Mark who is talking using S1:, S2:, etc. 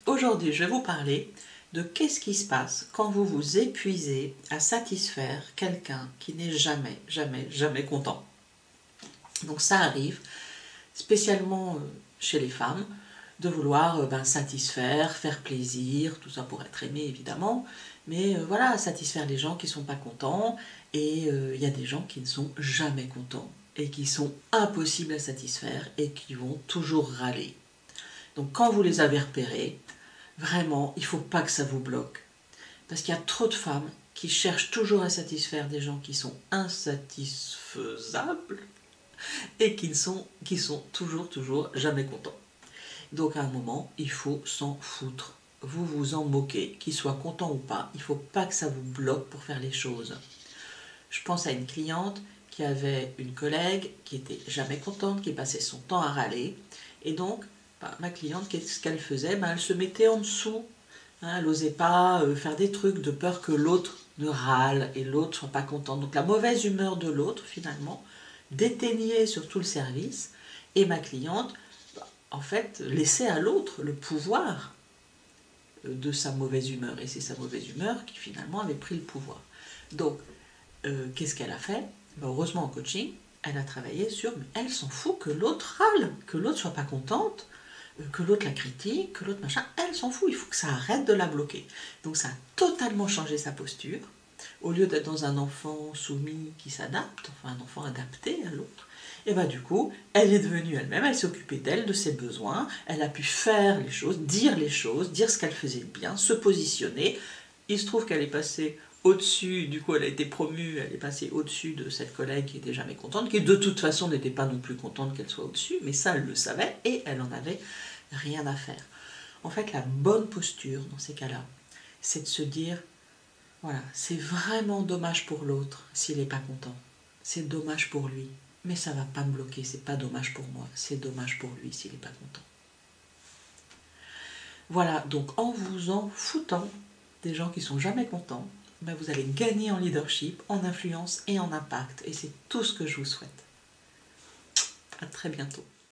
S1: Aujourd'hui, je vais vous parler de qu'est-ce qui se passe quand vous vous épuisez à satisfaire quelqu'un qui n'est jamais content. Donc ça arrive, spécialement chez les femmes, de vouloir satisfaire, faire plaisir, tout ça pour être aimé évidemment, mais voilà, satisfaire les gens qui ne sont pas contents, et il y a des gens qui ne sont jamais contents, et qui sont impossibles à satisfaire, et qui vont toujours râler. Donc quand vous les avez repérés, vraiment, il ne faut pas que ça vous bloque. Parce qu'il y a trop de femmes qui cherchent toujours à satisfaire des gens qui sont insatisfaisables et qui sont toujours jamais contents. Donc à un moment, il faut s'en foutre. Vous vous en moquez, qu'ils soient contents ou pas. Il ne faut pas que ça vous bloque pour faire les choses. Je pense à une cliente qui avait une collègue qui était jamais contente, qui passait son temps à râler. Et donc, ma cliente, qu'est-ce qu'elle faisait? Elle se mettait en dessous. Elle n'osait pas faire des trucs de peur que l'autre ne râle et l'autre ne soit pas content. Donc la mauvaise humeur de l'autre, finalement, déteignait sur tout le service. Et ma cliente, en fait, laissait à l'autre le pouvoir de sa mauvaise humeur. Et c'est sa mauvaise humeur qui, finalement, avait pris le pouvoir. Donc, qu'est-ce qu'elle a fait? Heureusement, en coaching, elle a travaillé sur, mais elle s'en fout que l'autre râle, que l'autre ne soit pas contente, que l'autre la critique, que l'autre machin, elle s'en fout, il faut que ça arrête de la bloquer. Donc ça a totalement changé sa posture. Au lieu d'être dans un enfant soumis qui s'adapte, enfin un enfant adapté à l'autre, et du coup, elle est devenue elle-même, elle s'est occupée d'elle, de ses besoins, elle a pu faire les choses, dire ce qu'elle faisait de bien, se positionner. Il se trouve qu'elle est passée au-dessus, du coup elle a été promue, elle est passée au-dessus de cette collègue qui était jamais contente, qui de toute façon n'était pas non plus contente qu'elle soit au-dessus, mais ça elle le savait et elle en avait rien à faire. En fait, la bonne posture dans ces cas-là, c'est de se dire, voilà, c'est vraiment dommage pour l'autre s'il n'est pas content, c'est dommage pour lui, mais ça ne va pas me bloquer, c'est pas dommage pour moi, c'est dommage pour lui s'il n'est pas content. Voilà, donc en vous en foutant des gens qui sont jamais contents, vous allez gagner en leadership, en influence et en impact. Et c'est tout ce que je vous souhaite. À très bientôt.